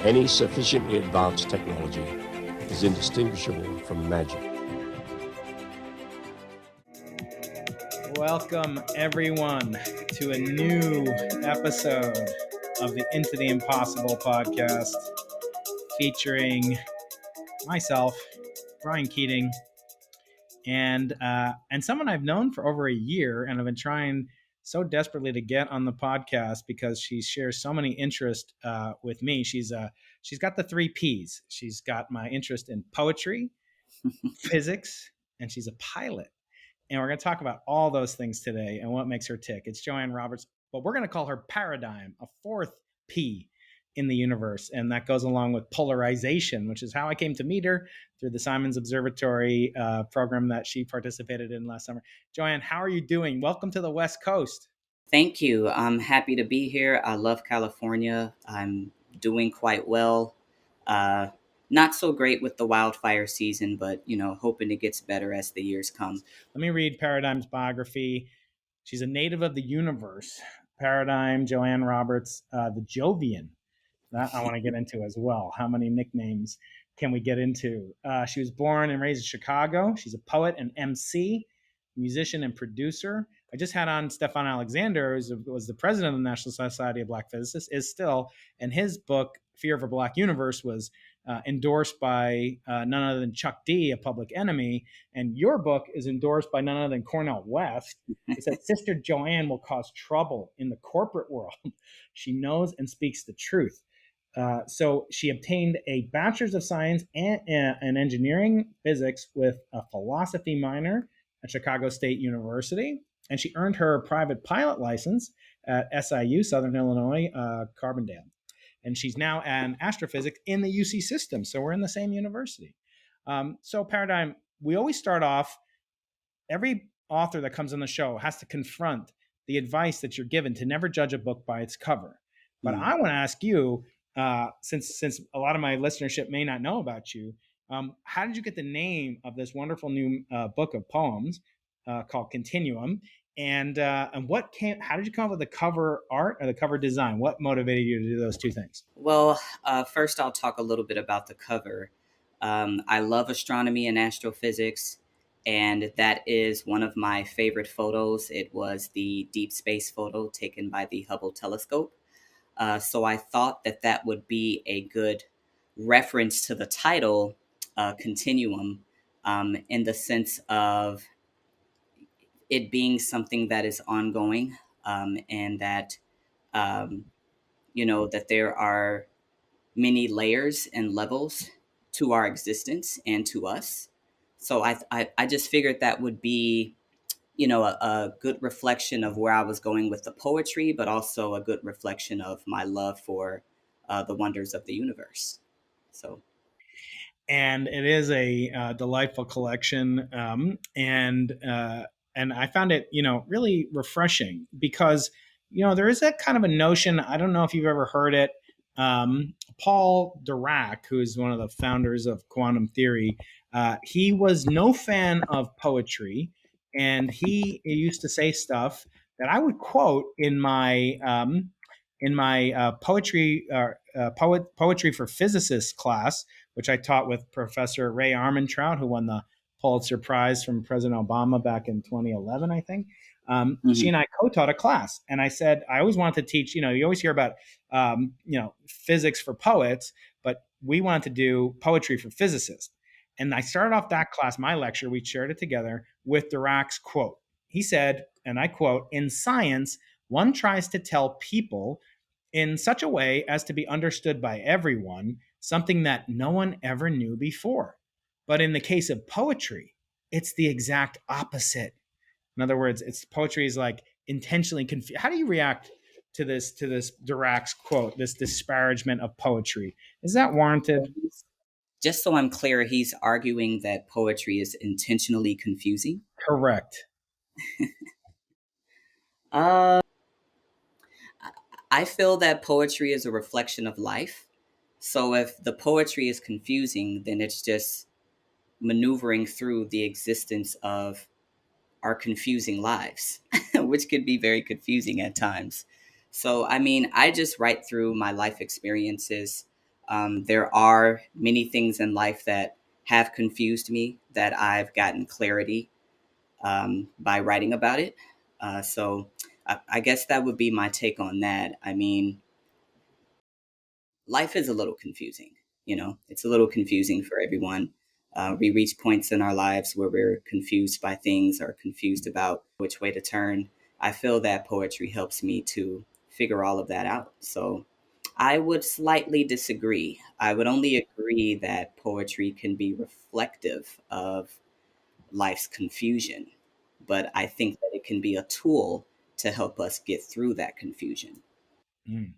Any sufficiently advanced technology is indistinguishable from magic. Welcome, everyone, to a new episode of the Into the Impossible podcast, featuring myself, Brian Keating, and someone I've known for over a year, and I've been trying so desperately to get on the podcast because she shares so many interests with me. She's got the 3 Ps. She's got my interest in poetry, physics, and she's a pilot. And we're going to talk about all those things today and what makes her tick. It's Joann Roberts, but we're going to call her Paradigm, a 4th P in the universe. And that goes along with polarization, which is how I came to meet her through the Simons Observatory program that she participated in last summer. Joann, how are you doing? Welcome to the West Coast. Thank you. I'm happy to be here. I love California. I'm doing quite well. Not so great with the wildfire season, but, hoping it gets better as the years come. Let me read Paradigm's biography. She's a native of the universe. Paradigm, Joann Roberts, the Jovian. That I want to get into as well. How many nicknames can we get into? She was born and raised in Chicago. She's a poet and MC, musician and producer. I just had on Stefan Alexander, who was the president of the National Society of Black Physicists, is still, and his book, Fear of a Black Universe, was endorsed by none other than Chuck D, a Public Enemy. And your book is endorsed by none other than Cornel West. It says, Sister Joann will cause trouble in the corporate world. She knows and speaks the truth. So she obtained a Bachelor's of Science in Engineering Physics with a philosophy minor at Chicago State University. And she earned her private pilot license at SIU, Southern Illinois, Carbondale. And she's now an astrophysics in the UC system. So we're in the same university. So Paradigm, we always start off, every author that comes on the show has to confront the advice that you're given to never judge a book by its cover. But I want to ask you, since a lot of my listenership may not know about you, how did you get the name of this wonderful new book of poems called Continuum? And how did you come up with the cover art or the cover design? What motivated you to do those 2 things? Well, first I'll talk a little bit about the cover. I love astronomy and astrophysics, and that is one of my favorite photos. It was the deep space photo taken by the Hubble telescope. So I thought that would be a good reference to the title, Continuum, in the sense of it being something that is ongoing, and that, that there are many layers and levels to our existence and to us. So I just figured that would be, a good reflection of where I was going with the poetry, but also a good reflection of my love for the wonders of the universe. And it is a delightful collection, and I found it, really refreshing because, there is that kind of a notion. I don't know if you've ever heard it. Paul Dirac, who is one of the founders of quantum theory, he was no fan of poetry, and he used to say stuff that I would quote in my poetry for Physicists class, which I taught with Professor Ray Armentrout, who won the Pulitzer Prize from President Obama back in 2011, I think. She and I co-taught a class, and I said I always wanted to teach. You always hear about physics for poets, but we wanted to do poetry for physicists. And I started off that class, my lecture, we shared it together, with Dirac's quote. He said, and I quote, "In science, one tries to tell people in such a way as to be understood by everyone, something that no one ever knew before. But in the case of poetry, it's the exact opposite." In other words, poetry is like intentionally confused. How do you react to this Dirac's quote, this disparagement of poetry? Is that warranted? Just so I'm clear, he's arguing that poetry is intentionally confusing? Correct. I feel that poetry is a reflection of life. So if the poetry is confusing, then it's just maneuvering through the existence of our confusing lives, which could be very confusing at times. So, I just write through my life experiences. There are many things in life that have confused me that I've gotten clarity by writing about it. So I guess that would be my take on that. I mean, life is a little confusing. It's a little confusing for everyone. We reach points in our lives where we're confused by things or confused about which way to turn. I feel that poetry helps me to figure all of that out. So I would slightly disagree. I would only agree that poetry can be reflective of life's confusion, but I think that it can be a tool to help us get through that confusion. Mm.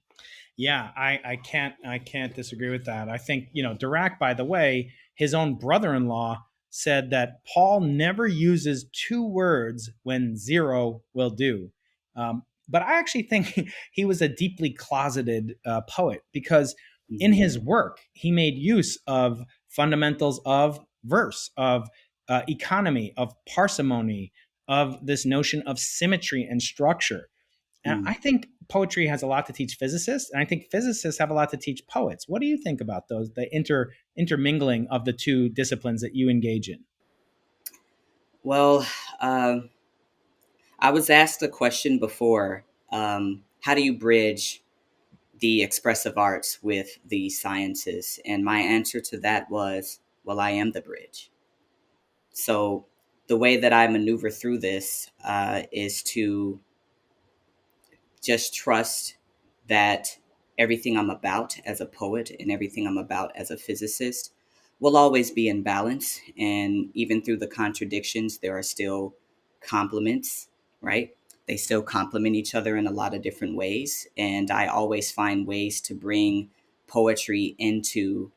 Yeah, I can't disagree with that. I think, Dirac, by the way, his own brother-in-law said that Paul never uses two words when zero will do. But I actually think he was a deeply closeted poet, because in Mhm. his work he made use of fundamentals of verse, of economy, of parsimony, of this notion of symmetry and structure. And Mm. I think poetry has a lot to teach physicists, and I think physicists have a lot to teach poets. What do you think about those, the intermingling of the two disciplines that you engage in? Well, um, I was asked a question before. How do you bridge the expressive arts with the sciences? And my answer to that was, well, I am the bridge. So the way that I maneuver through this is to just trust that everything I'm about as a poet and everything I'm about as a physicist will always be in balance. And even through the contradictions, there are still complements, right? They still complement each other in a lot of different ways. And I always find ways to bring poetry into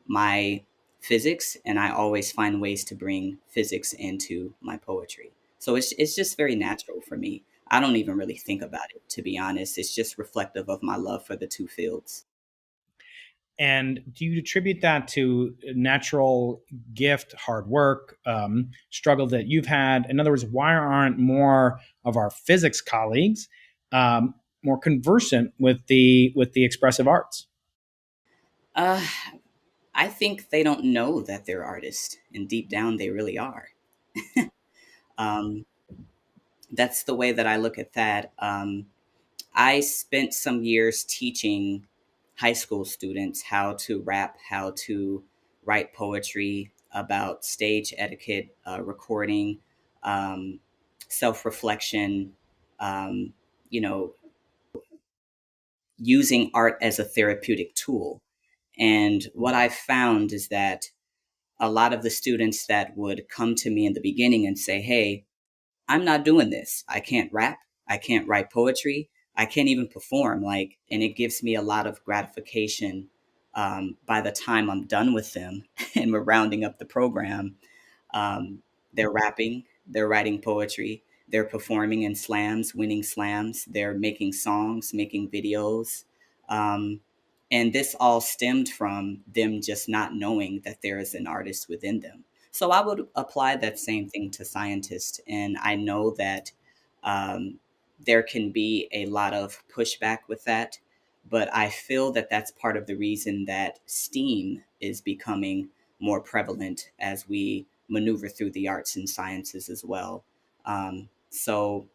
my physics, and I always find ways to bring physics into my poetry. So it's just very natural for me. I don't even really think about it, to be honest. It's just reflective of my love for the two fields. And do you attribute that to natural gift, hard work, struggle that you've had? In other words, why aren't more of our physics colleagues more conversant with the expressive arts? Uh, I think they don't know that they're artists, and deep down they really are. Um, that's the way that I look at that. I spent some years teaching high school students how to rap, how to write poetry, about stage etiquette, recording, um, self reflection, um, you know, using art as a therapeutic tool. And what I found is that a lot of the students that would come to me in the beginning and say, "Hey, I'm not doing this. I can't rap. I can't write poetry. I can't even perform." And it gives me a lot of gratification by the time I'm done with them and we're rounding up the program. Um, they're rapping, they're writing poetry, they're performing in slams, winning slams, they're making songs, making videos. Um, and this all stemmed from them just not knowing that there is an artist within them. So I would apply that same thing to scientists. And I know that um, there can be a lot of pushback with that. But I feel that that's part of the reason that STEAM is becoming more prevalent as we maneuver through the arts and sciences as well. So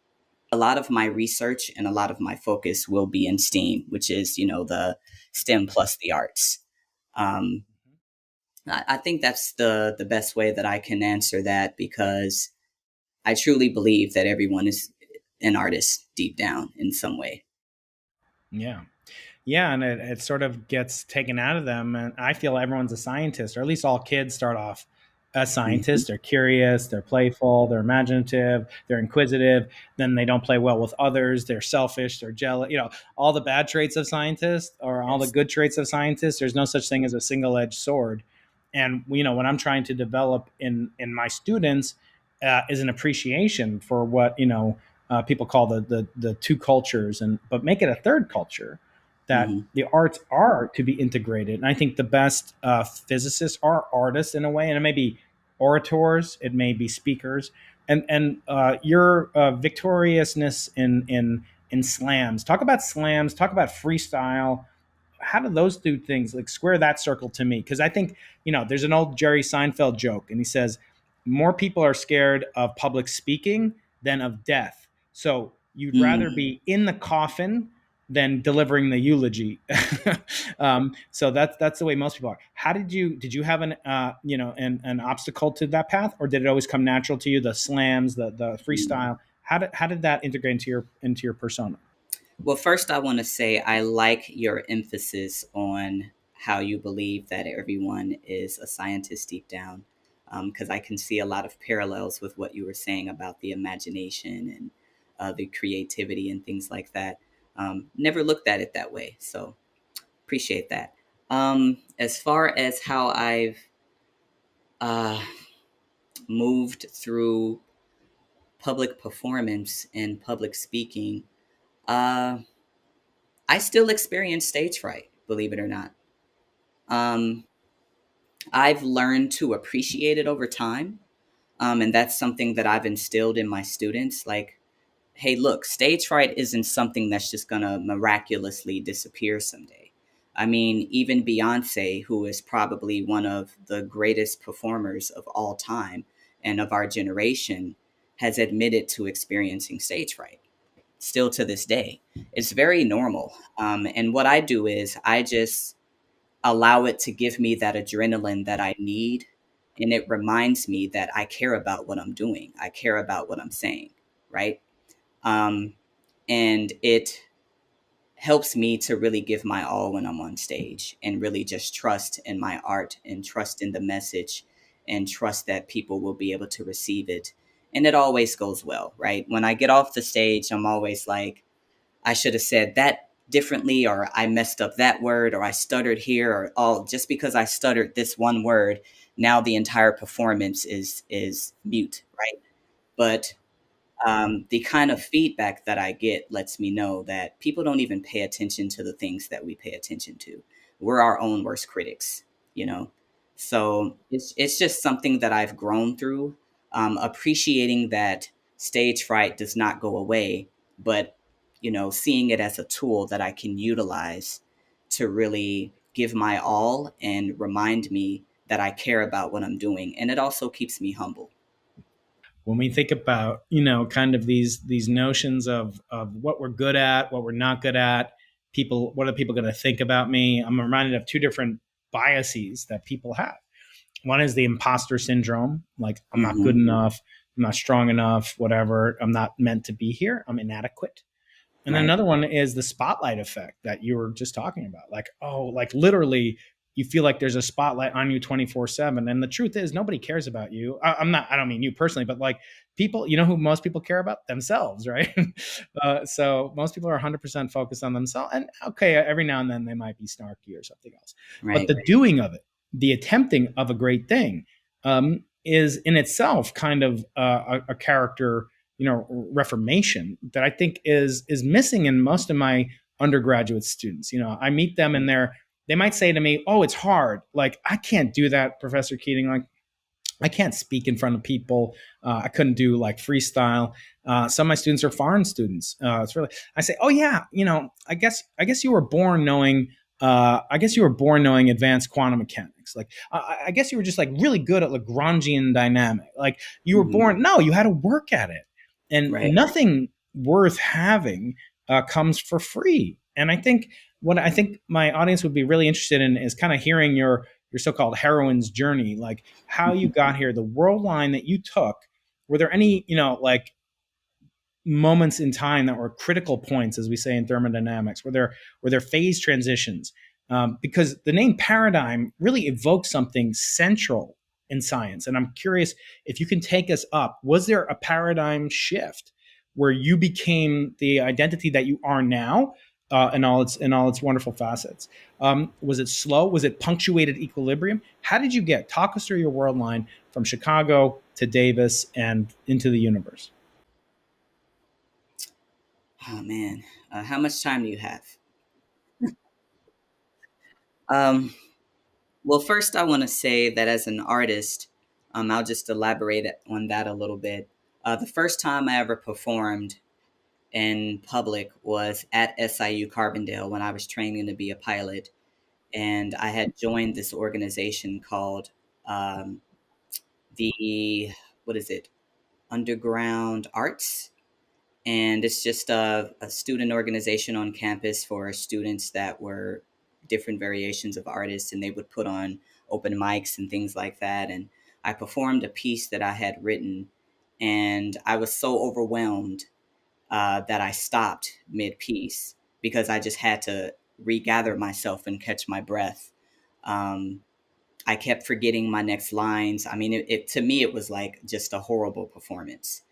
a lot of my research and a lot of my focus will be in STEAM, which is, the STEM plus the arts. Um, I think that's the best way that I can answer that, because I truly believe that everyone is an artist deep down in some way. Yeah. Yeah, and it sort of gets taken out of them. And I feel everyone's a scientist, or at least all kids start off as Hmm. scientists. They're curious, they're playful, they're imaginative, they're inquisitive. Then they don't play well with others. They're selfish, they're jealous. All the bad traits of scientists, or all the Yes. good traits of scientists. There's no such thing as a single-edged sword. And what I'm trying to develop in my students is an appreciation for what people call the two cultures, and but make it a third culture, that Hmm. the arts are to be integrated. And I think the best physicists are artists in a way, and it may be orators, it may be speakers, and your victoriousness in slams. Talk about slams. Talk about freestyle. how do those two things like square that circle to me? Because I think, there's an old Jerry Seinfeld joke, and he says more people are scared of public speaking than of death. So you'd rather be in the coffin than delivering the eulogy. So that's the way most people are. How did you have an obstacle to that path, or did it always come natural to you? The slams, the freestyle. How did that integrate into your persona? Well, first, I want to say I like your emphasis on how you believe that everyone is a scientist deep down, because I can see a lot of parallels with what you were saying about the imagination and the creativity and things like that. Never looked at it that way, so appreciate that. As far as how I've uh, moved through public performance and public speaking, uh, I still experience stage fright, believe it or not. Um, I've learned to appreciate it over time. And that's something that I've instilled in my students. Like, hey, look, stage fright isn't something that's just going to miraculously disappear someday. I mean, even Beyonce, who is probably one of the greatest performers of all time and of our generation, has admitted to experiencing stage fright still to this day. It's very normal. And what I do is I just allow it to give me that adrenaline that I need. And it reminds me that I care about what I'm doing, I care about what I'm saying, right? Um, and it helps me to really give my all when I'm on stage and really just trust in my art and trust in the message and trust that people will be able to receive it. And it always goes well, right? When I get off the stage, I'm always like, I should have said that differently, or I messed up that word, or I stuttered here, or oh, just because I stuttered this one word, now the entire performance is mute, right? But the kind of feedback that I get lets me know that people don't even pay attention to the things that we pay attention to. We're our own worst critics, you know? So it's just something that I've grown through, appreciating that stage fright does not go away, but, seeing it as a tool that I can utilize to really give my all and remind me that I care about what I'm doing. And it also keeps me humble. When we think about kind of these notions of what we're good at, what we're not good at, people, what are people going to think about me? I'm reminded of two different biases that people have. One is the imposter syndrome, like I'm not good Hmm. enough, I'm not strong enough, whatever, I'm not meant to be here, I'm inadequate. And then Right. another one is the spotlight effect that you were just talking about. Like, oh, like literally, you feel like there's a spotlight on you 24/7. And the truth is, nobody cares about you. I don't mean you personally, but like people, who most people care about? Themselves, right? So most people are 100% focused on themselves. And okay, every now and then they might be snarky or something else. But Right. the doing of it, the attempting of a great thing, is in itself kind of a character reformation that I think is missing in most of my undergraduate students. I meet them and they might say to me, "Oh, it's hard. Like I can't do that, Professor Keating. Like I can't speak in front of people. I couldn't do like freestyle. Some of my students are foreign students. It's really. I say, oh yeah, I guess you were born knowing. I guess you were born knowing advanced quantum mechanics. Like I guess you were just like really good at Lagrangian dynamic. Like you were Hmm. born. No, you had to work at it, and Right. nothing worth having comes for free. And I think what I think my audience would be really interested in is kind of hearing your so-called heroine's journey, like how you got here, the world line that you took. Were there any, like moments in time that were critical points, as we say in thermodynamics? Were there phase transitions? Because the name paradigm really evokes something central in science, and I'm curious if you can take us up. Was there a paradigm shift where you became the identity that you are now, in all its wonderful facets? Was it slow? Was it punctuated equilibrium? How did you get? Talk us through your world line from Chicago to Davis and into the universe. Oh man, how much time do you have? Um, well, first, I want to say that as an artist, I'll just elaborate on that a little bit. The first time I ever performed, in public was at SIU Carbondale when I was training to be a pilot. And I had joined this organization called um, the, what is it, Underground Arts. And it's just a student organization on campus for students that were different variations of artists, and they would put on open mics and things like that. And I performed a piece that I had written, and I was so overwhelmed that I stopped mid piece because I just had to regather myself and catch my breath. Um, I kept forgetting my next lines. I mean, it to me it was like just a horrible performance.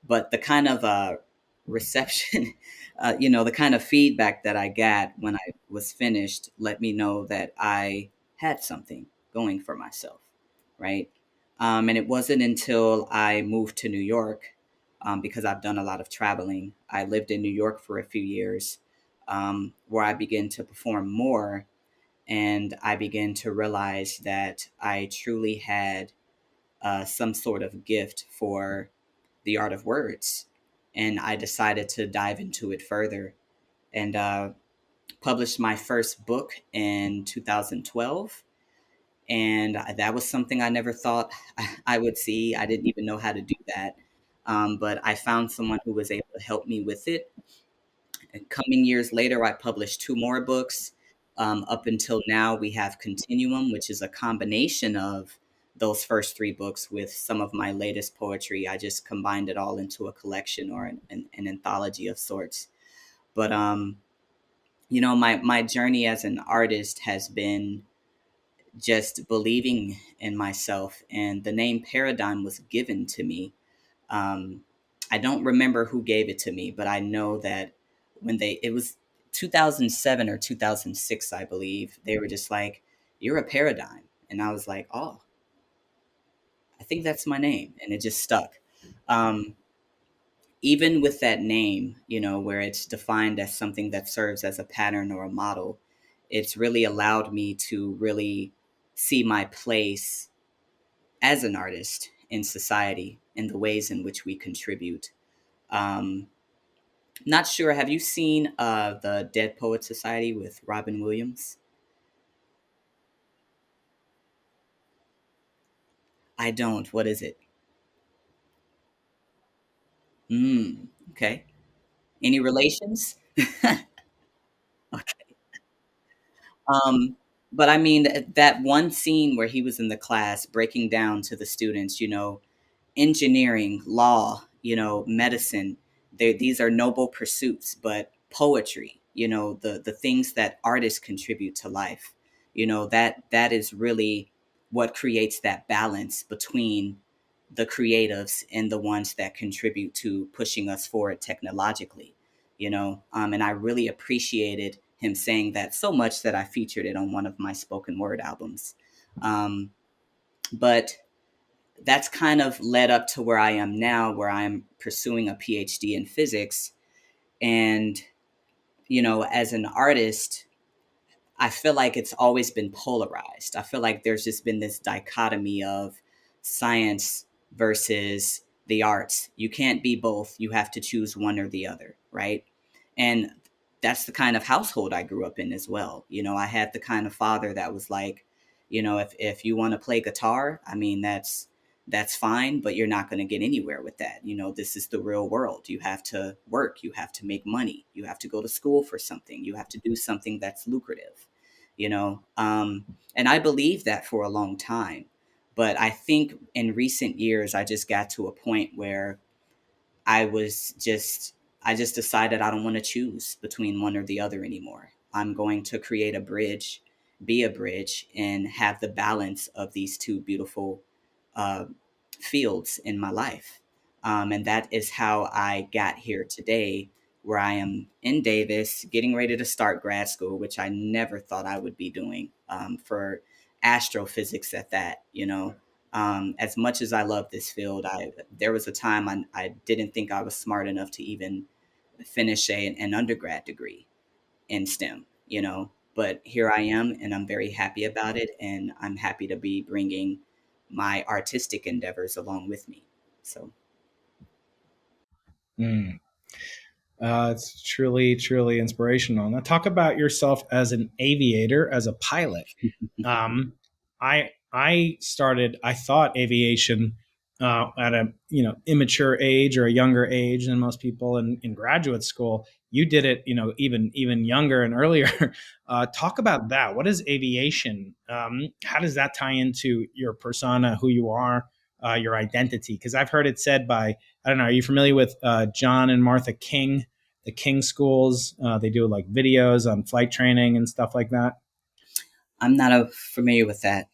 But the kind of reception, the kind of feedback that I got when I was finished let me know that I had something going for myself, right? And it wasn't until I moved to New York, because I've done a lot of traveling. I lived in New York for a few years, where I began to perform more, and I began to realize that I truly had some sort of gift for the art of words. And I decided to dive into it further, and published my first book in 2012. And that was something I never thought I would see. I didn't even know how to do that. But I found someone who was able to help me with it. And coming years later, I published two more books. Up until now, we have Continuum, which is a combination of those first three books with some of my latest poetry. I just combined it all into a collection or an anthology of sorts. But my journey as an artist has been just believing in myself, and the name Paradigm was given to me. um, I don't remember who gave it to me, but I know that it was 2007 or 2006, I believe, they were just like, "You're a paradigm." And I was like, "Oh, I think that's my name." And it just stuck. Um, Even with that name, where it's defined as something that serves as a pattern or a model, it's really allowed me to really see my place as an artist in society and the ways in which we contribute. Um, Not sure. Have you seen the Dead Poet Society with Robin Williams? I don't. What is it? Okay. Any relations? Okay. Um, but I mean, that one scene where he was in the class breaking down to the students, engineering, law, medicine. These are noble pursuits, but poetry, the things that artists contribute to life, that is really what creates that balance between the creatives and the ones that contribute to pushing us forward technologically, and I really appreciated him saying that so much that I featured it on one of my spoken word albums. Um, but that's kind of led up to where I am now, where I'm pursuing a PhD in physics. And, as an artist, I feel like it's always been polarized. I feel like there's just been this dichotomy of science versus the arts. You can't be both. You have to choose one or the other, right? And that's the kind of household I grew up in as well. I had the kind of father that was like, if you want to play guitar, I mean, that's fine, but you're not going to get anywhere with that. This is the real world. You have to work, you have to make money, you have to go to school for something, you have to do something that's lucrative, and I believed that for a long time. But I think in recent years, I just got to a point where I was just I just decided I don't want to choose between one or the other anymore. I'm going to create a bridge, be a bridge, and have the balance of these two beautiful uh, fields in my life. And that is how I got here today, where I am in Davis, getting ready to start grad school, which I never thought I would be doing, for astrophysics at that. As much as I love this field, there was a time I didn't think I was smart enough to even finish an undergrad degree in STEM, but here I am, and I'm very happy about it, and I'm happy to be bringing my artistic endeavors along with me. So, Mm. It's truly, truly inspirational. Now, talk about yourself as an aviator, as a pilot. I thought aviation at a immature age or a younger age than most people in graduate school. You did it, even younger and earlier. Talk about that. What is aviation? How does that tie into your persona, who you are, your identity? Because I've heard it said by, I don't know, are you familiar with John and Martha King, the King schools? They do like videos on flight training and stuff like that. I'm not familiar with that.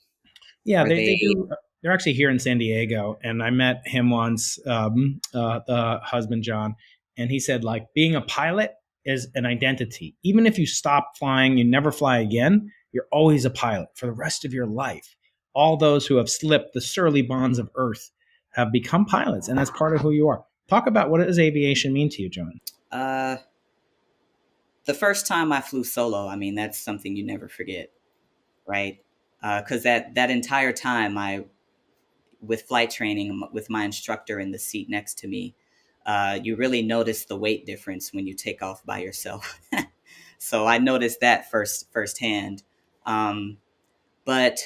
Yeah, Are they they? do. They're actually here in San Diego, and I met him once, the husband John, and he said like being a pilot is an identity. Even if you stop flying, you never fly again. You're always a pilot for the rest of your life. All those who have slipped the surly bonds of Earth have become pilots, and that's part of who you are. Talk about what does aviation mean to you, John? Uh, the first time I flew solo, I mean, that's something you never forget, right? Because that entire time, with flight training with my instructor in the seat next to me, you really notice the weight difference when you take off by yourself. So I noticed that firsthand. Um, but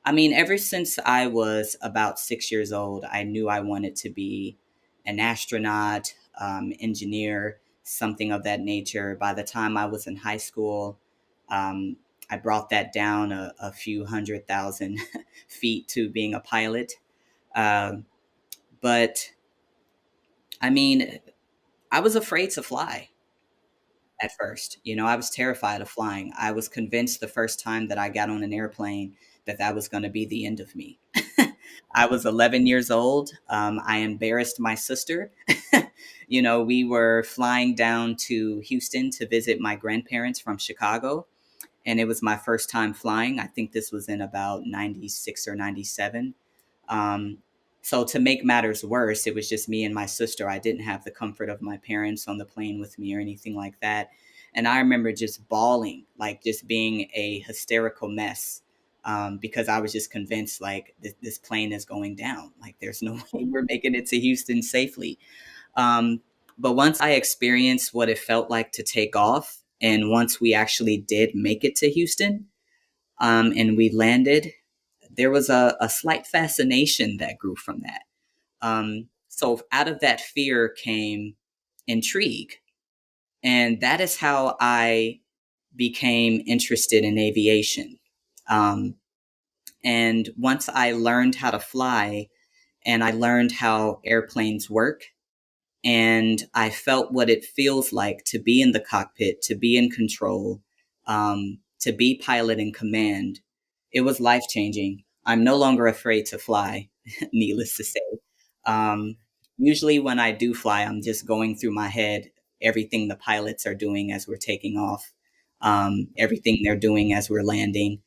I mean, ever since I was about 6 years old, I knew I wanted to be an astronaut, engineer, something of that nature. By the time I was in high school, um, I brought that down a few 100,000 feet to being a pilot. Um, but I mean, I was afraid to fly at first. I was terrified of flying. I was convinced the first time that I got on an airplane that that was going to be the end of me. I was 11 years old. I embarrassed my sister. We were flying down to Houston to visit my grandparents from Chicago, and it was my first time flying. I think this was in about 96 or 97. Um, so to make matters worse, it was just me and my sister. I didn't have the comfort of my parents on the plane with me or anything like that. And I remember just bawling, like just being a hysterical mess, because I was just convinced like this plane is going down. Like there's no way we're making it to Houston safely. Um, but once I experienced what it felt like to take off, and once we actually did make it to Houston, and we landed, there was a slight fascination that grew from that. So out of that fear came intrigue. And that is how I became interested in aviation. Um, and once I learned how to fly and I learned how airplanes work, and I felt what it feels like to be in the cockpit, to be in control, to be pilot in command. It was life changing. I'm no longer afraid to fly, needless to say. Um, Usually, when I do fly, I'm just going through my head everything the pilots are doing as we're taking off, everything they're doing as we're landing,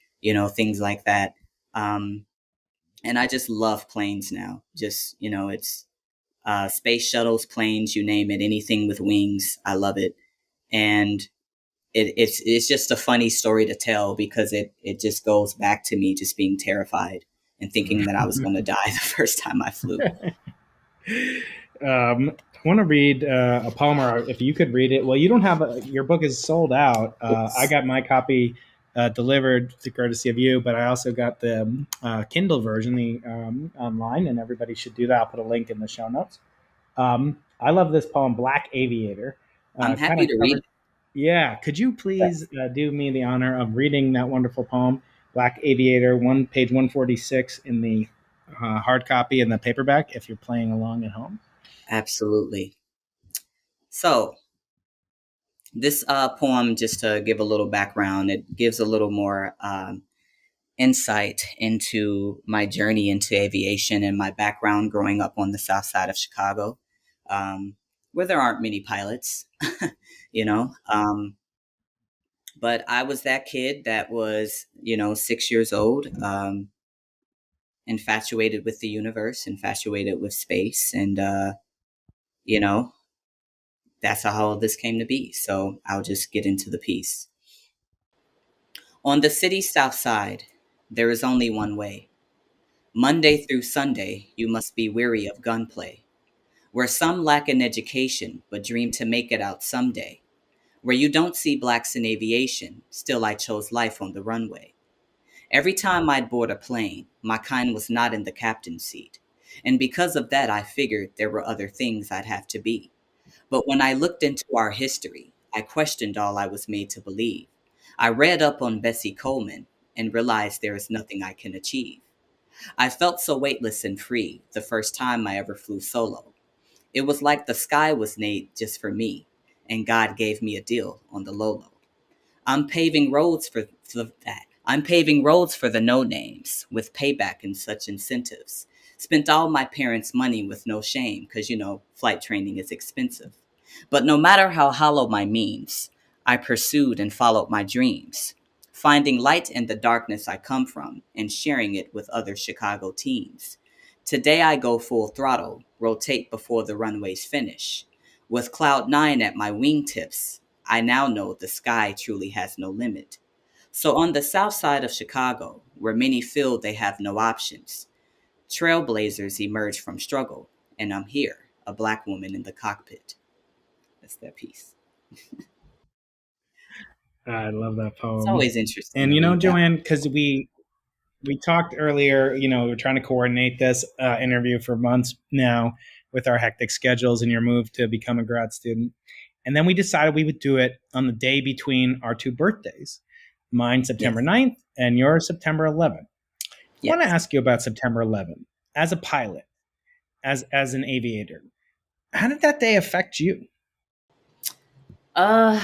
things like that. Um, and I just love planes now. Just, it's space shuttles, planes, you name it, anything with wings. I love it. And it's just a funny story to tell because it just goes back to me just being terrified and thinking that I was going to die the first time I flew. I want to read a poem, or if you could read it. Well, you don't have your book is sold out. I got my copy delivered to courtesy of you, but I also got the Kindle version, the online, and everybody should do that. I'll put a link in the show notes. I love this poem, Black Aviator. I'm Kind happy of to read covered. Yeah, could you please do me the honor of reading that wonderful poem, Black Aviator, page 146 in the hard copy and the paperback, if you're playing along at home? Absolutely. So this poem, just to give a little background, it gives a little more insight into my journey into aviation and my background growing up on the south side of Chicago, where there aren't many pilots, you know. But I was that kid that was, 6 years old, infatuated with the universe, infatuated with space. And, you know, that's how all of this came to be. So I'll just get into the piece. On the city's south side, there is only one way. Monday through Sunday, you must be weary of gunplay. where some lack an education but dream to make it out someday, where you don't see blacks in aviation, still I chose life on the runway. Every time I'd board a plane, my kind was not in the captain's seat. And because of that, I figured there were other things I'd have to be. But when I looked into our history, I questioned all I was made to believe. I read up on Bessie Coleman and realized there is nothing I can achieve. I felt so weightless and free the first time I ever flew solo. It was like the sky was made just for me, and God gave me a deal on the low low. I'm paving roads for that. I'm paving roads for the no names with payback and such incentives. Spent all my parents' money with no shame because, flight training is expensive. But no matter how hollow my means, I pursued and followed my dreams, finding light in the darkness I come from and sharing it with other Chicago teens. Today I go full throttle, rotate before the runways finish. With Cloud 9 at my wingtips, I now know the sky truly has no limit. So on the south side of Chicago, where many feel they have no options, trailblazers emerge from struggle, and I'm here, a black woman in the cockpit. That's that piece. I love that It's poem. always interesting And to read that. Joann, because we talked earlier, we're trying to coordinate this interview for months now with our hectic schedules and your move to become a grad student. And then we decided we would do it on the day between our two birthdays, mine September Yes. 9th and yours September 11th. I want to Yes. ask you about September 11th. As a pilot, as an aviator, how did that day affect you? Uh,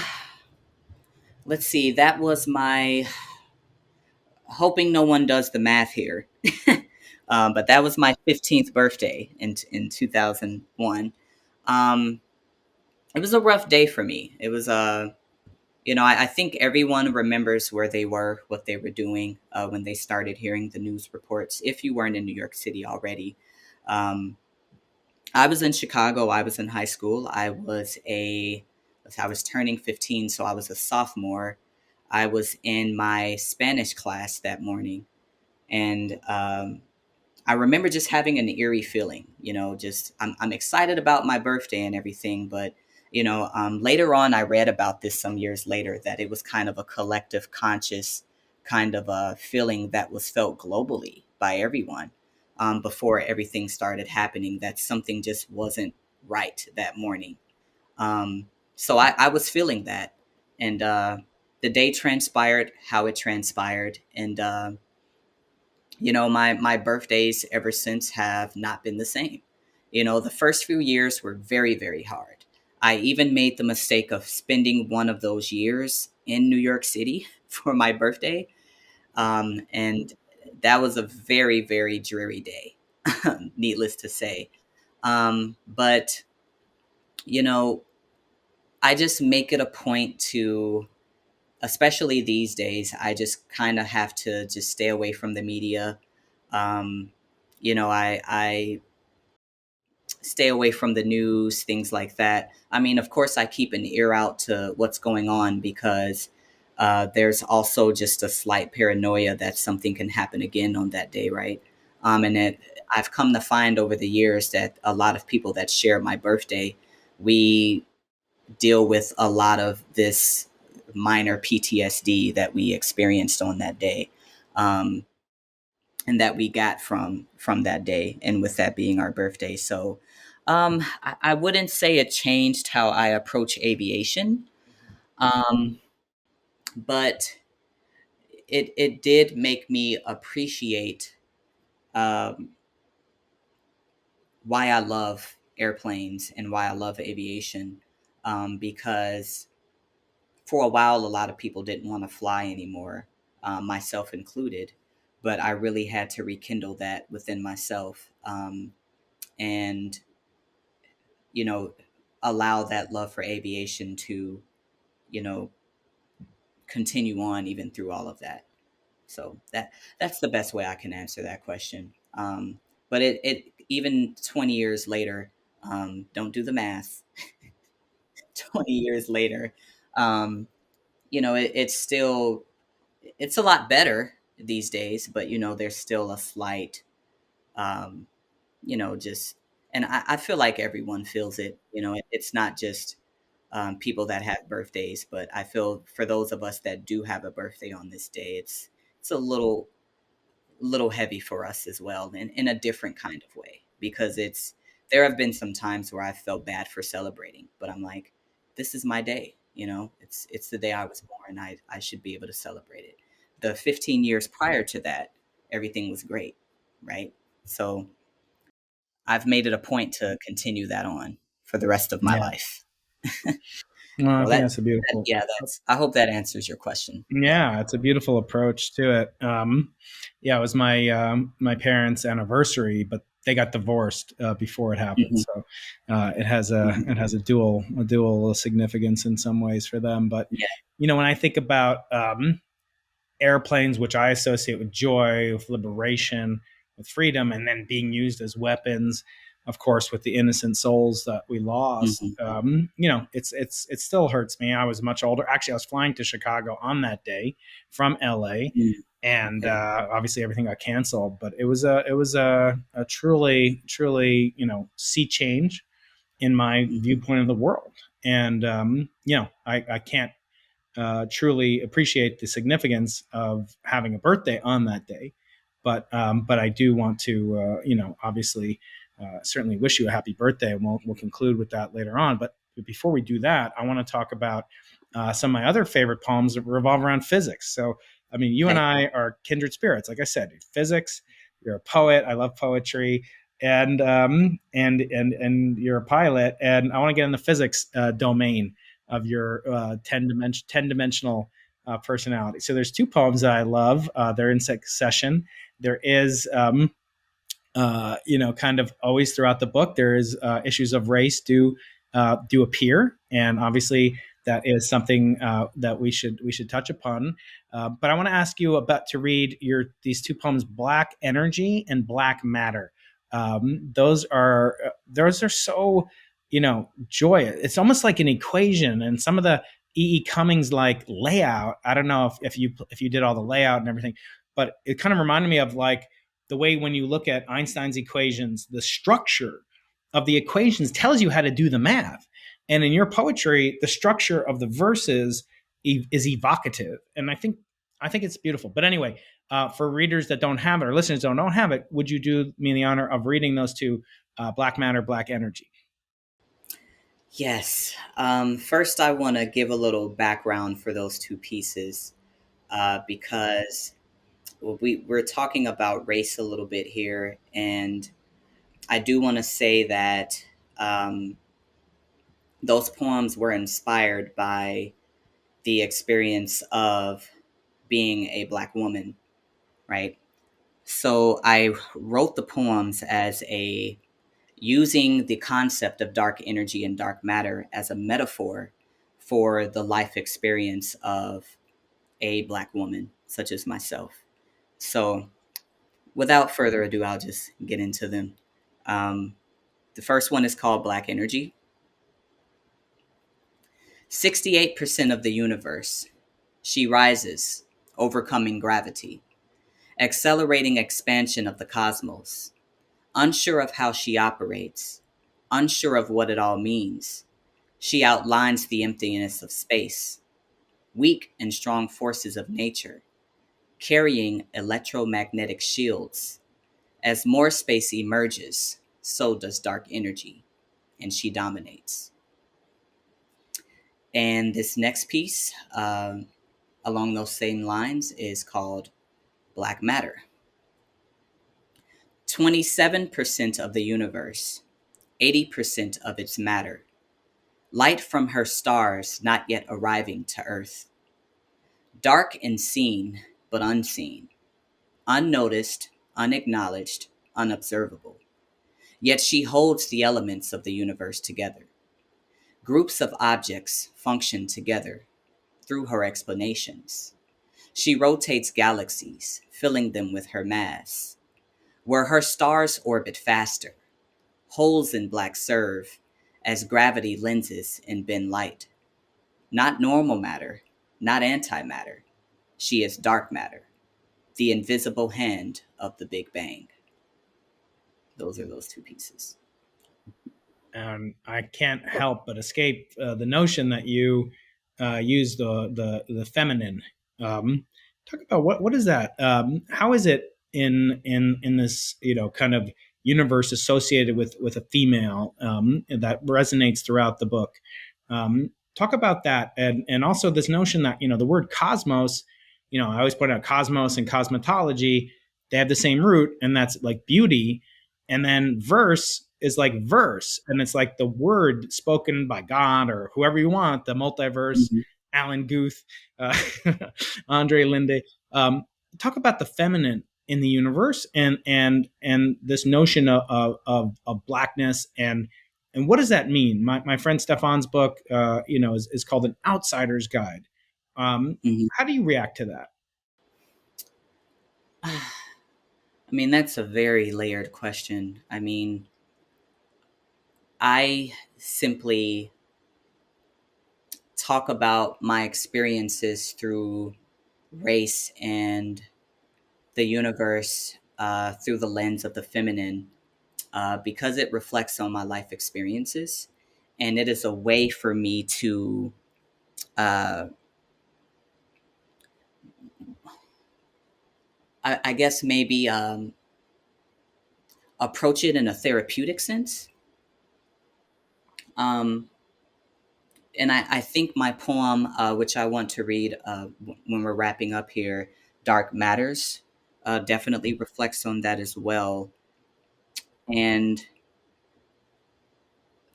let's see. That was my hoping no one does the math here. But that was my 15th birthday in 2001. Um, it was a rough day for me. It was I think everyone remembers where they were, what they were doing when they started hearing the news reports. If you weren't in New York City already, um, I was in Chicago. I was in high school. I was turning 15, so I was a sophomore. I was in my Spanish class that morning, and I remember just having an eerie feeling, just I'm excited about my birthday and everything. But, later on, I read about this some years later that it was kind of a collective conscious kind of a feeling that was felt globally by everyone before everything started happening, that something just wasn't right that morning. So I was feeling that. And the day transpired how it transpired. And, my birthdays ever since have not been the same. The first few years were very, very hard. I even made the mistake of spending one of those years in New York City for my birthday. And that was a very, very dreary day, needless to say. But, you know, I just make it a point to, especially these days, I just kind of have to just stay away from the media. Um, I stay away from the news, things like that. I mean, of course, I keep an ear out to what's going on because there's also just a slight paranoia that something can happen again on that day, right? I've come to find over the years that a lot of people that share my birthday, we deal with a lot of this minor PTSD that we experienced on that day. Um, and that we got from that day, and with that being our birthday. So I wouldn't say it changed how I approach aviation, um, but it did make me appreciate um, why I love airplanes and why I love aviation, because for a while a lot of people didn't want to fly anymore, myself included, but I really had to rekindle that within myself. And you know allow that love for aviation to you know continue on even through all of that. So that's the best way I can answer that question. But it even 20 years later, don't do the math. 20 years later, um, it's still, it's a lot better these days, but there's still a slight, just, And I feel like everyone feels it. It's not just people that have birthdays, but I feel for those of us that do have a birthday on this day, it's a little heavy for us as well, in a different kind of way, because there have been some times where I felt bad for celebrating, but I'm like, this is my day. It's the day I was born. I should be able to celebrate it. The 15 years prior to that, everything was great, right? So I've made it a point to continue that on for the rest of my Yeah. life. Well, I So think that's a beautiful. I hope that answers your question. Yeah, it's a beautiful approach to it. Yeah, it was my parents' anniversary, but they got divorced before it happened. Mhm. So it has a dual significance in some ways for them. But Yeah. when I think about airplanes, which I associate with joy, with liberation, with freedom, and then being used as weapons, of course, with the innocent souls that we lost. Mhm. It still hurts me. I was much older. Actually, I was flying to Chicago on that day from LA, Mm. and Okay. obviously everything got canceled. But it was a truly sea change in my Mhm. viewpoint of the world. And I can't truly appreciate the significance of having a birthday on that day. But I do want to, obviously, certainly wish you a happy birthday, and we'll conclude with that later on. But before we do that, I want to talk about some of my other favorite poems that revolve around physics. So, I mean, you and Okay. I are kindred spirits. Like I said, physics. You're a poet. I love poetry, and you're a pilot. And I want to get in the physics domain of your 10-dimensional personality. So there's two poems that I love. They're in succession. There is, kind of always throughout the book, there is issues of race do appear, and obviously that is something that we should touch upon. But I want to ask you about to read these two poems, "Black Energy" and "Black Matter." Those are so joyous. It's almost like an equation, and some of the Cummings like layout. I don't know if you did all the layout and everything, but it kind of reminded me of like the way when you look at Einstein's equations, the structure of the equations tells you how to do the math. And in your poetry, the structure of the verses is evocative, and I think it's beautiful. But anyway, for readers that don't have it or listeners that don't have it, would you do me the honor of reading those two, "Black Matter," "Black Energy"? Yes. First, I want to give a little background for those two pieces, because we're talking about race a little bit here, and I do want to say that um, those poems were inspired by the experience of being a Black woman, right? So I wrote the poems as using the concept of dark energy and dark matter as a metaphor for the life experience of a Black woman, such as myself. So without further ado, I'll just get into them. Um, the first one is called Black Energy. 68% of the universe. She rises, overcoming gravity, accelerating expansion of the cosmos, unsure of how she operates, unsure of what it all means. She outlines the emptiness of space, weak and strong forces of nature, carrying electromagnetic shields. As more space emerges, so does dark energy, and she dominates. And this next piece, along those same lines, is called Black Matter. 27% of the universe, 80% of its matter, light from her stars not yet arriving to Earth. Dark and seen, but unseen, unnoticed, unacknowledged, unobservable. Yet she holds the elements of the universe together. Groups of objects function together through her explanations. She rotates galaxies, filling them with her mass. Where her stars orbit faster, holes in black serve as gravity lenses and bend light. Not normal matter, not antimatter. She is dark matter, the invisible hand of the Big Bang. Those are those two pieces. and I can't help but escape the notion that you use the feminine. Talk about what is that? How is it in this kind of universe associated with a female that resonates throughout the book? Talk about that, and also this notion that the word cosmos. I always point out cosmos and cosmetology. They have the same root, and that's like beauty. And then verse is like verse, and it's like the word spoken by God or whoever you want, the multiverse, Mm-hmm. Alan Guth, uh, Andre Linde. Talk about the feminine in the universe, and this notion of blackness, and what does that mean? My friend Stefan's book, is called An Outsider's Guide. Mm-hmm. How do you react to that? I mean, that's a very layered question. I mean, I simply talk about my experiences through race and the universe through the lens of the feminine because it reflects on my life experiences. And it is a way for me to, uh, I guess, maybe approach it in a therapeutic sense. Um, and I think my poem, which I want to read when we're wrapping up here, Dark Matters, definitely reflects on that as well. And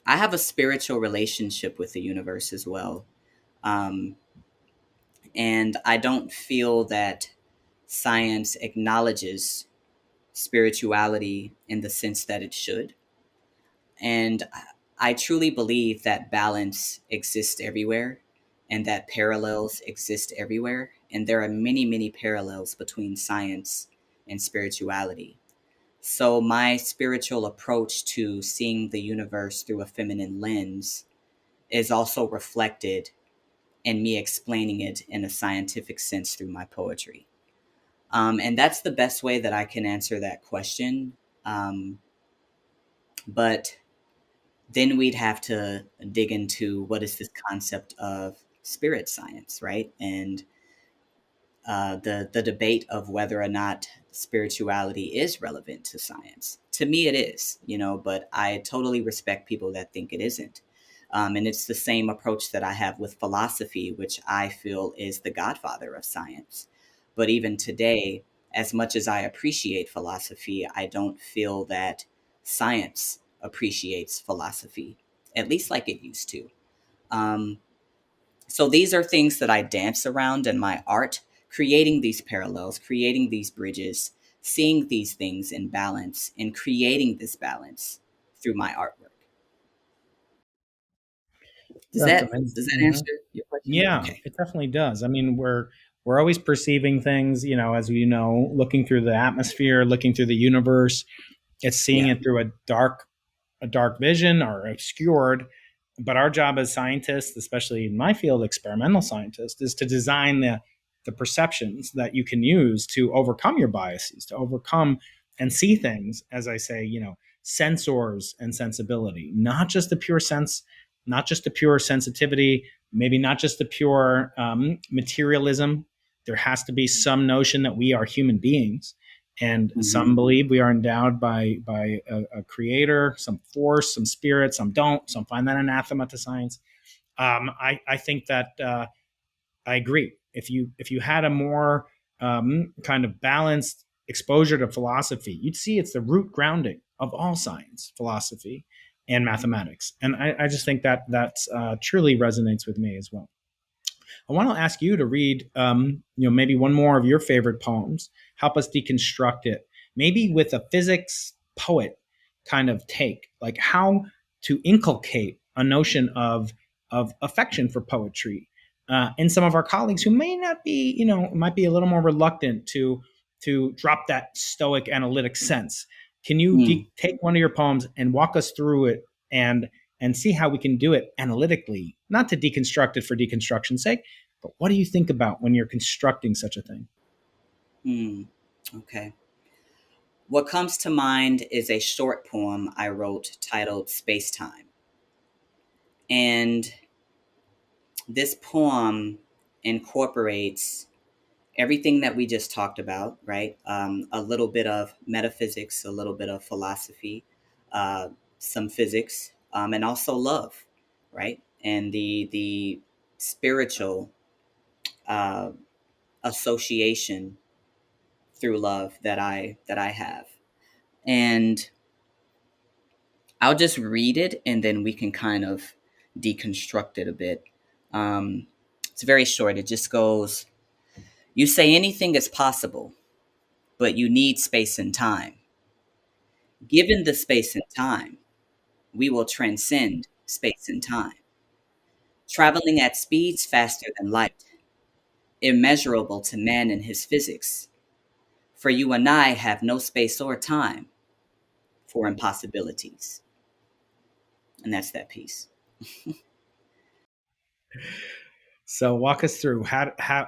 I have a spiritual relationship with the universe as well. Um, and I don't feel that science acknowledges spirituality in the sense that it should. And I truly believe that balance exists everywhere and that parallels exist everywhere. And there are many, many parallels between science and spirituality. So, my spiritual approach to seeing the universe through a feminine lens is also reflected in me explaining it in a scientific sense through my poetry. And that's the best way that I can answer that question. Um, but then we'd have to dig into what is this concept of spirit science, right? And the debate of whether or not spirituality is relevant to science. To me, it is, but I totally respect people that think it isn't. And it's the same approach that I have with philosophy, which I feel is the godfather of science. But even today, as much as I appreciate philosophy, I don't feel that science appreciates philosophy, at least like it used to. Um, so these are things that I dance around in my art, creating these parallels, creating these bridges, seeing these things in balance, and creating this balance through my artwork. Does That's that amazing. does that answer your question? Yeah, Okay. it definitely does. I mean, we're always perceiving things, as we looking through the atmosphere, looking through the universe. It's seeing Yeah. it through a dark vision or obscured. But our job as scientists, especially in my field, experimental scientists, is to design the perceptions that you can use to overcome your biases, to overcome and see things, as I say, sensors and sensibility, not just the pure sense, not just the pure sensitivity, maybe not just the pure materialism. There has to be some notion that we are human beings, and Hmm. some believe we are endowed by a creator, some force, some spirit. Some don't. Some find that anathema to science. I think that I agree. If you had a more kind of balanced exposure to philosophy, you'd see it's the root grounding of all science, philosophy, and mathematics. And I just think that that's truly resonates with me as well. I want to ask you to read, maybe one more of your favorite poems. Help us deconstruct it, maybe with a physics poet kind of take, like how to inculcate a notion of affection for poetry in some of our colleagues who may not be, might be a little more reluctant to drop that stoic analytic sense. Can you Mm. take one of your poems and walk us through it and see how we can do it analytically, not to deconstruct it for deconstruction's sake, but what do you think about when you're constructing such a thing? Mm. Okay. What comes to mind is a short poem I wrote titled Space Time. And this poem incorporates everything that we just talked about, right? A little bit of metaphysics, a little bit of philosophy, uh, some physics, and also love, right? And the spiritual uh, association through love that I have. And I'll just read it, and then we can kind of deconstruct it a bit. Um, it's very short. It just goes, "You say anything is possible, but you need space and time. Given the space and time, we will transcend space and time, traveling at speeds faster than light, immeasurable to man and his physics. For you and I have no space or time for impossibilities." And that's that piece. So walk us through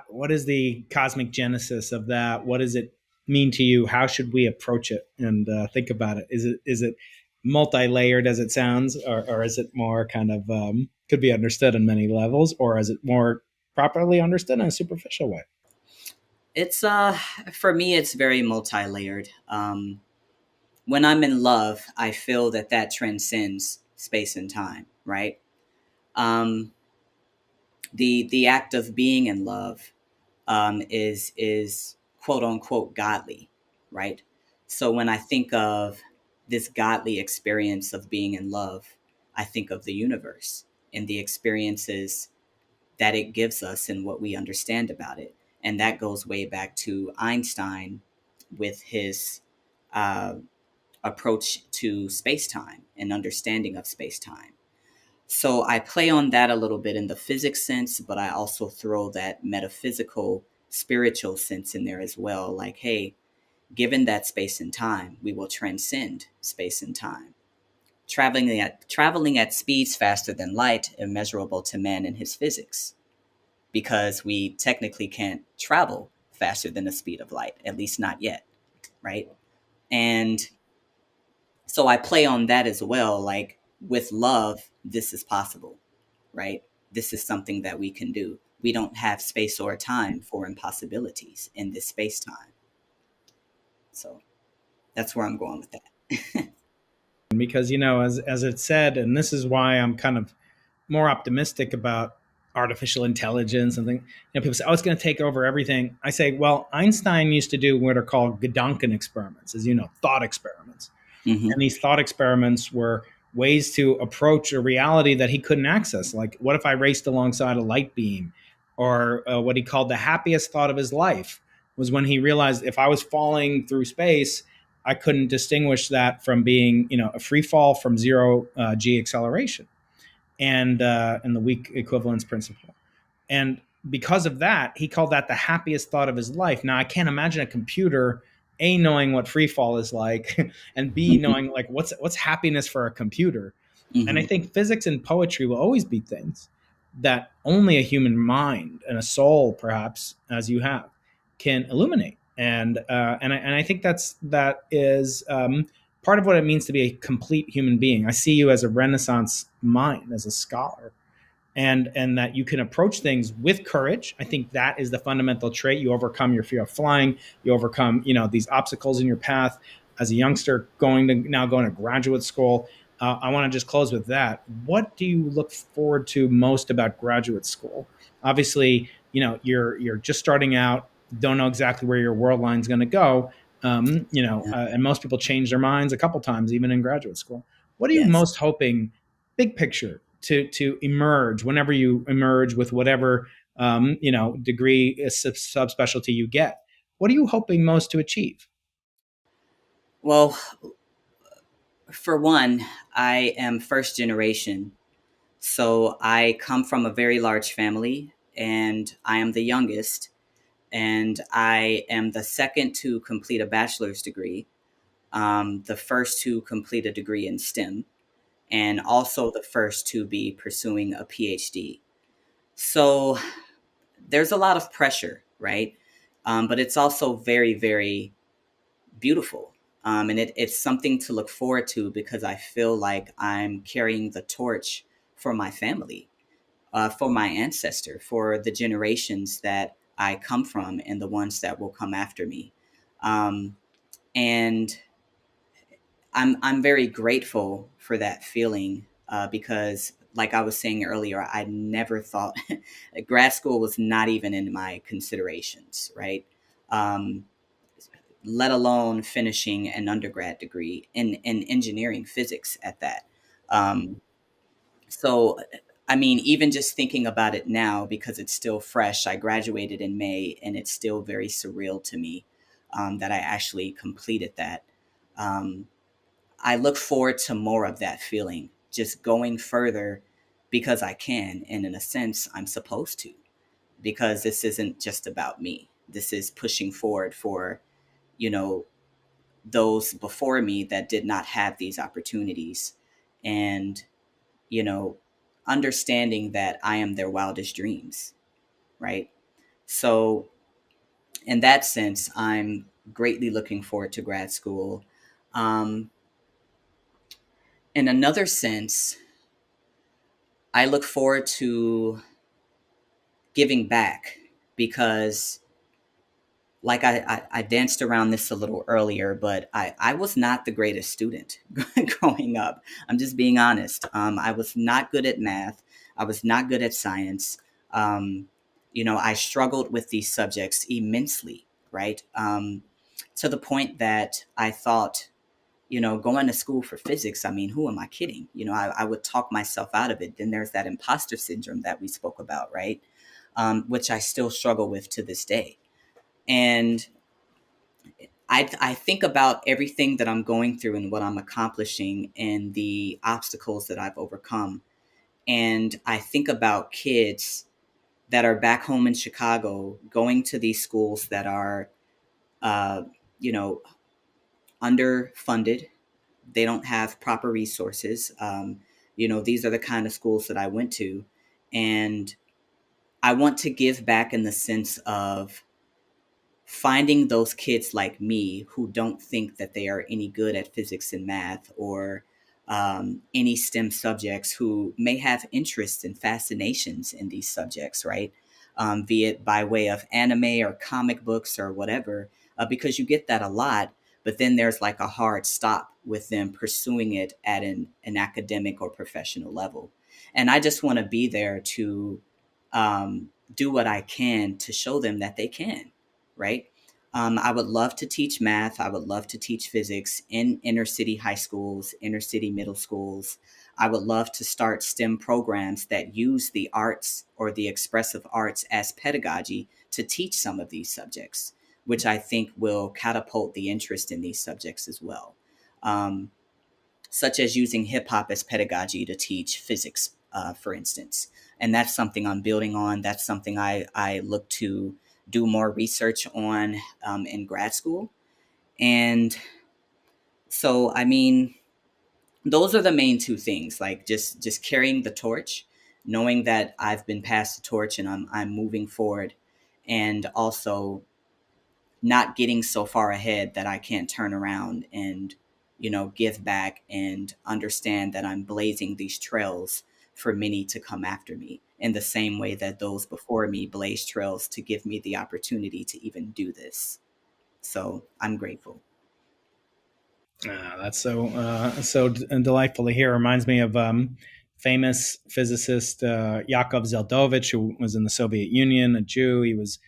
what is the cosmic genesis of that? What does it mean to you? How should we approach it and think about it? Is it multi-layered as it sounds, or is it more kind of could be understood on many levels, or is it more properly understood in a superficial way? It's for me, it's very multi-layered. When I'm in love, I feel that transcends space and time, right? Um, the act of being in love is quote unquote godly, right? So when I think of this godly experience of being in love, I think of the universe and the experiences that it gives us and what we understand about it. And that goes way back to Einstein with his uh, approach to space time and understanding of space time. So I play on that a little bit in the physics sense, but I also throw that metaphysical, spiritual sense in there as well. Like, hey, given that space and time, we will transcend space and time. Traveling at speeds faster than light, immeasurable to man and his physics, because we technically can't travel faster than the speed of light, at least not yet, right? And so I play on that as well. Like with love, this is possible, right? This is something that we can do. We don't have space or time for impossibilities in this space time. So that's where I'm going with that. Because as it said, and this is why I'm kind of more optimistic about artificial intelligence and things. People say, "Oh, it's going to take over everything." I say, well, Einstein used to do what are called Gedanken experiments, as you know, thought experiments. Hmm. And these thought experiments were ways to approach a reality that he couldn't access. Like, what if I raced alongside a light beam? Or what he called the happiest thought of his life was when he realized if I was falling through space, I couldn't distinguish that from being, a free fall from zero g acceleration and the weak equivalence principle. And because of that, he called that the happiest thought of his life. Now, I can't imagine a computer a knowing what free fall is like, and b knowing like what's happiness for a computer. And I Hmm. think physics and poetry will always be things that only a human mind and a soul, perhaps as you have, can illuminate. And I think that is part of what it means to be a complete human being. I see you as a Renaissance mind, as a scholar, and that you can approach things with courage. I think that is the fundamental trait. You overcome your fear of flying. You overcome, these obstacles in your path. As a youngster going to graduate school, I want to just close with that. What do you look forward to most about graduate school? Obviously, you're just starting out, don't know exactly where your world line is going to go. Yeah. And most people change their minds a couple times, even in graduate school. What are you Yes. most hoping, big picture, to emerge whenever you emerge with whatever degree subspecialty you get? What are you hoping most to achieve? Well, for one, I am first generation. So I come from a very large family and I am the youngest. And I am the second to complete a bachelor's degree, the first to complete a degree in STEM, and also the first to be pursuing a PhD. So there's a lot of pressure, right? But it's also very, very beautiful. And it's something to look forward to because I feel like I'm carrying the torch for my family, for my ancestor, for the generations that I come from and the ones that will come after me. Um, and I'm very grateful for that feeling, because, like I was saying earlier, I never thought grad school was not even in my considerations, right? Um, let alone finishing an undergrad degree in engineering physics at that. Um, so, I mean, even just thinking about it now, because it's still fresh, I graduated in May and it's still very surreal to me, that I actually completed that. Um, I look forward to more of that feeling, just going further because I can. And in a sense, I'm supposed to, because this isn't just about me. This is pushing forward for, you know, those before me that did not have these opportunities. And, you know, understanding that I am their wildest dreams, right? So, in that sense, I'm greatly looking forward to grad school. Um, in another sense, I look forward to giving back because, like I danced around this a little earlier, but I was not the greatest student growing up. I'm just being honest. I was not good at math. I was not good at science. Um, I struggled with these subjects immensely, right? To the point that I thought, going to school for physics, I mean, who am I kidding? I would talk myself out of it. Then there's that imposter syndrome that we spoke about, right? Which I still struggle with to this day. And I think about everything that I'm going through and what I'm accomplishing and the obstacles that I've overcome. And I think about kids that are back home in Chicago going to these schools that are, uh, you know, underfunded. They don't have proper resources. These are the kind of schools that I went to. And I want to give back in the sense of finding those kids like me who don't think that they are any good at physics and math or any STEM subjects, who may have interests and fascinations in these subjects, right? Be it by way of anime or comic books or whatever, because you get that a lot. But then there's like a hard stop with them pursuing it at an academic or professional level. And I just want to be there to do what I can to show them that they can, right? I would love to teach math. I would love to teach physics in inner city high schools, inner city middle schools. I would love to start STEM programs that use the arts or the expressive arts as pedagogy to teach some of these subjects, which I think will catapult the interest in these subjects as well. Um, Such as using hip hop as pedagogy to teach physics, for instance. And that's something I'm building on. That's something I look to do more research on in grad school. And so, I mean, those are the main two things, like just carrying the torch, knowing that I've been passed the torch and I'm moving forward, and also not getting so far ahead that I can't turn around and, give back and understand that I'm blazing these trails for many to come after me in the same way that those before me blazed trails to give me the opportunity to even do this. So I'm grateful. That's delightful to hear. Reminds me of famous physicist Yakov Zeldovich, who was in the Soviet Union, a Jew. He was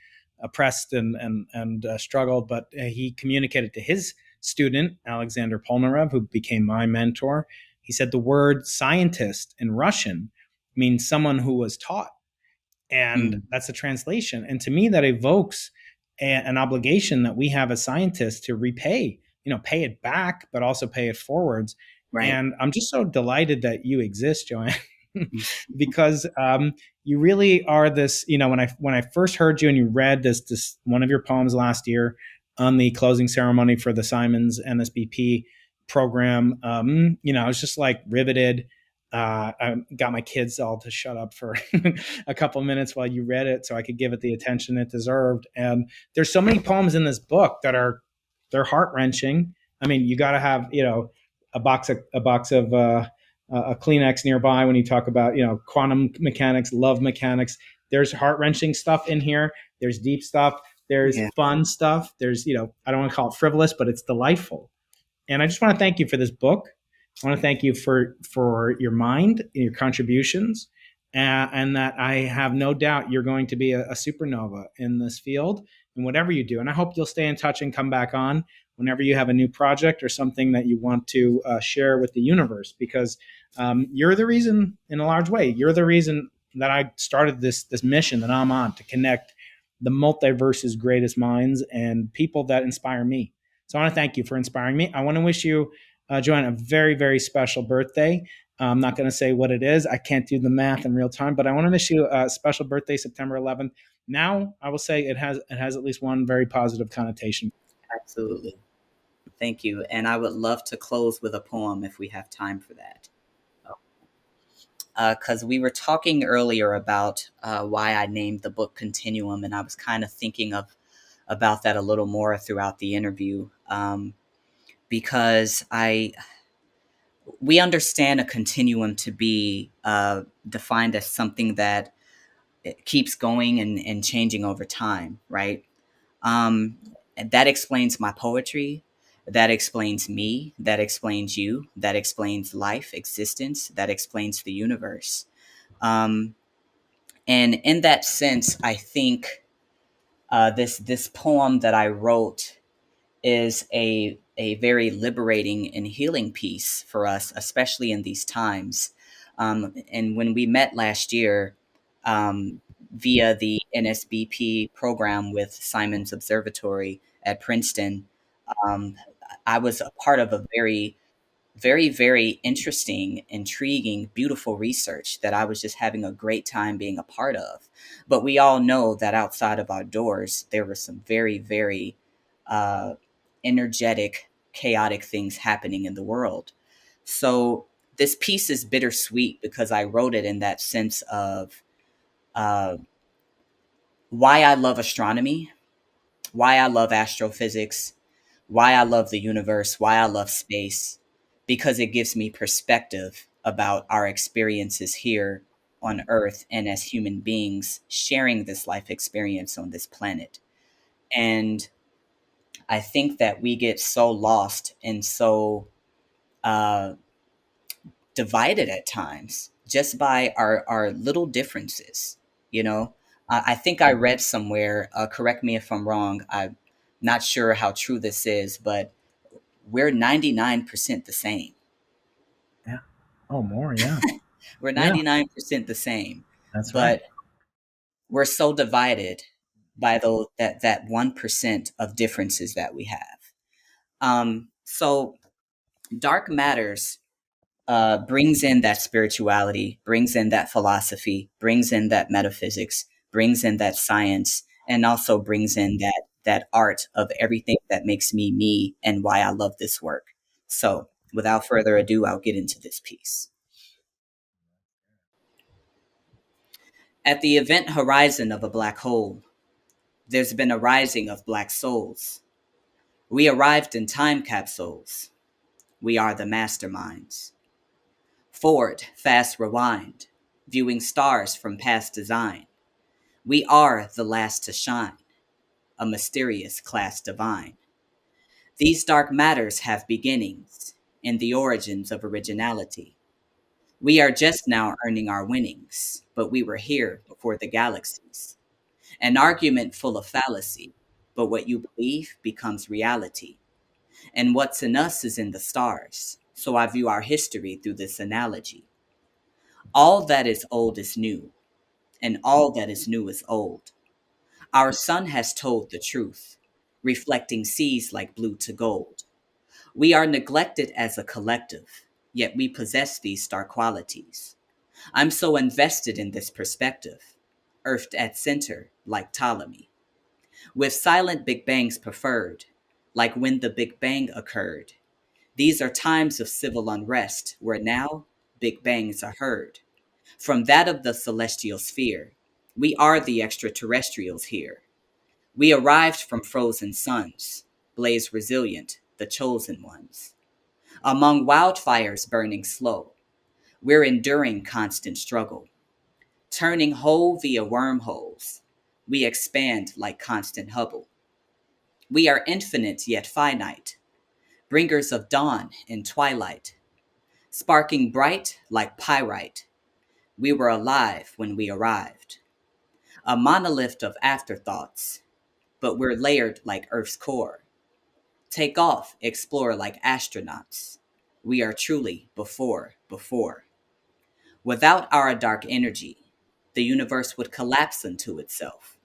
oppressed and struggled, but he communicated to his student Alexander Polnarev, who became my mentor. He said the word scientist in Russian means someone who was taught, and Mm, that's a translation. And to me, that evokes an obligation that we have as scientists to repay, pay it back, but also pay it forwards. right. And I'm just so delighted that you exist, Joann, because you really are this. When I first heard you and you read this one of your poems last year on the closing ceremony for the Simons NSBP program, I was just like riveted. I got my kids all to shut up for a couple minutes while you read it so I could give it the attention it deserved. And there's so many poems in this book that they're heart wrenching. I mean, you got to have, a box of a Kleenex nearby when you talk about, quantum mechanics, love mechanics. There's heart-wrenching stuff in here. There's deep stuff. There's Yeah. fun stuff. There's, I don't want to call it frivolous, but it's delightful. And I just want to thank you for this book. I want to thank you for your mind, your contributions, and that I have no doubt you're going to be a supernova in this field and whatever you do. And I hope you'll stay in touch and come back on whenever you have a new project or something that you want to share with the universe, because you're the reason, in a large way, you're the reason that I started this mission that I'm on, to connect the multiverse's greatest minds and people that inspire me. So I want to thank you for inspiring me. I want to wish you, Joann, a very, very special birthday. I'm not going to say what it is. I can't do the math in real time, but I want to wish you a special birthday, September 11th. Now, I will say it has at least one very positive connotation. Absolutely. Thank you. And I would love to close with a poem if we have time for that. Because we were talking earlier about why I named the book Continuum, and I was kind of thinking about that a little more throughout the interview, because we understand a continuum to be defined as something that keeps going and changing over time, right? And that explains my poetry. That explains me. That explains you. That explains life, existence. That explains the universe. And in that sense, I think this poem that I wrote is a very liberating and healing piece for us, especially in these times. And when we met last year via the NSBP program with Simon's Observatory at Princeton, um, I was a part of a very, very, very interesting, intriguing, beautiful research that I was just having a great time being a part of. But we all know that outside of our doors, there were some very, very uh, energetic, chaotic things happening in the world. So this piece is bittersweet because I wrote it in that sense of uh, why I love astronomy, why I love astrophysics, why I love the universe, why I love space, because it gives me perspective about our experiences here on Earth and as human beings sharing this life experience on this planet. And I think that we get so lost and so uh, divided at times just by our little differences, you know? I think I read somewhere, correct me if I'm wrong, I'm not sure how true this is, but we're 99% the same. Yeah. Oh, more. Yeah. We're Yeah. 99% the same, That's right. but we're so divided by that 1% of differences that we have. So dark matters brings in that spirituality, brings in that philosophy, brings in that metaphysics, brings in that science, and also brings in that art of everything that makes me me and why I love this work. So, without further ado, I'll get into this piece. At the event horizon of a black hole, there's been a rising of black souls. We arrived in time capsules. We are the masterminds. Forward, fast rewind, viewing stars from past design. We are the last to shine, a mysterious class divine. These dark matters have beginnings in the origins of originality. We are just now earning our winnings, but we were here before the galaxies. An argument full of fallacy, but what you believe becomes reality. And what's in us is in the stars, so I view our history through this analogy. All that is old is new, and all that is new is old. Our sun has told the truth, reflecting seas like blue to gold. We are neglected as a collective, yet we possess these star qualities. I'm so invested in this perspective, earthed at center like Ptolemy, with silent Big Bangs preferred, like when the Big Bang occurred. These are times of civil unrest where now Big Bangs are heard. From that of the celestial sphere, we are the extraterrestrials here. We arrived from frozen suns, blaze resilient, the chosen ones. Among wildfires burning slow, We're enduring constant struggle, turning whole via wormholes. We expand like constant Hubble. We are infinite yet finite, bringers of dawn and twilight, sparking bright like pyrite. We were alive when we arrived, a monolith of afterthoughts, but we're layered like Earth's core. Take off, explore like astronauts. We are truly before. Without our dark energy, the universe would collapse into itself.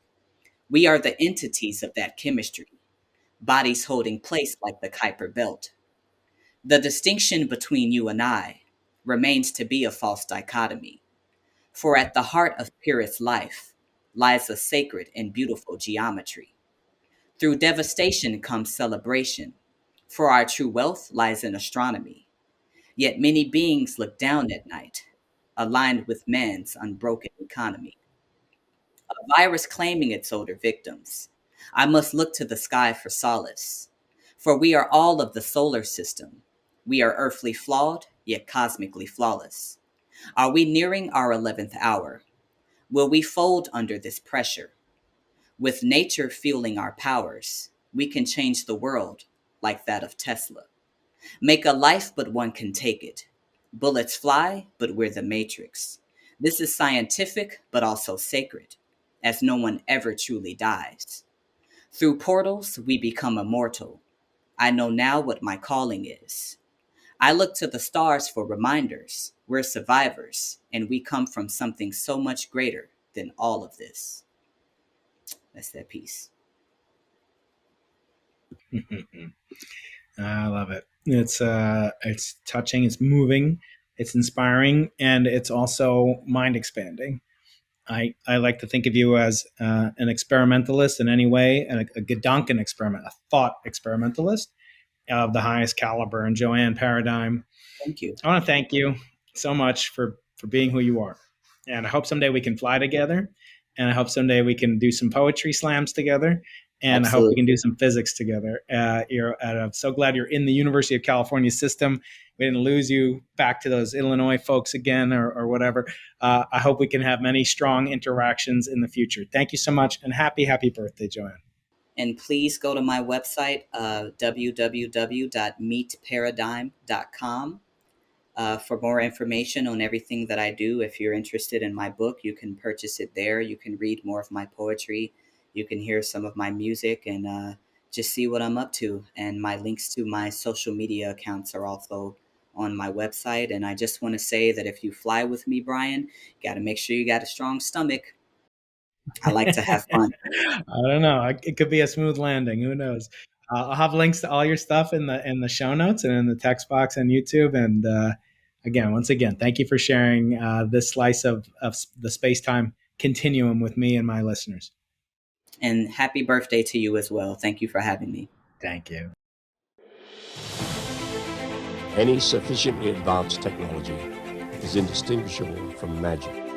We are the entities of that chemistry, bodies holding place like the Kuiper belt. The distinction between you and I remains to be a false dichotomy, for at the heart of purest life lies a sacred and beautiful geometry. Through devastation comes celebration, for our true wealth lies in astronomy. Yet many beings look down at night, aligned with man's unbroken economy. A virus claiming its older victims. I must look to the sky for solace, for we are all of the solar system. We are earthly flawed, yet cosmically flawless. Are we nearing our 11th hour? Will we fold under this pressure? With nature fueling our powers, we can change the world like that of Tesla. Make a life, but one can take it. Bullets fly, but we're the matrix. This is scientific, but also sacred, as no one ever truly dies. Through portals, we become immortal. I know now what my calling is. I look to the stars for reminders. We're survivors, and we come from something so much greater than all of this. That's that piece. I love it. It's touching, it's moving, it's inspiring, and it's also mind expanding. I like to think of you as an experimentalist in any way, and a Gedanken experiment, a thought experimentalist of the highest caliber. And Joann Paradigm, Thank you. I want to thank you so much for being who you are. And I hope someday we can fly together. And I hope someday we can do some poetry slams together. And I hope we can do some physics together. I'm so glad you're in the University of California system. We didn't lose you back to those Illinois folks again or whatever. I hope we can have many strong interactions in the future. Thank you so much. And happy birthday, Joann. And please go to my website, www.meetparadigm.com. For more information on everything that I do. If you're interested in my book, you can purchase it there. You can read more of my poetry. You can hear some of my music and just see what I'm up to. And my links to my social media accounts are also on my website. And I just want to say that if you fly with me, Brian, you got to make sure you got a strong stomach. I like to have fun. I don't know. It could be a smooth landing. Who knows? I'll have links to all your stuff in the show notes and in the text box on YouTube. And once again, thank you for sharing this slice of the space-time continuum with me and my listeners. And happy birthday to you as well. Thank you for having me. Thank you. Any sufficiently advanced technology is indistinguishable from magic.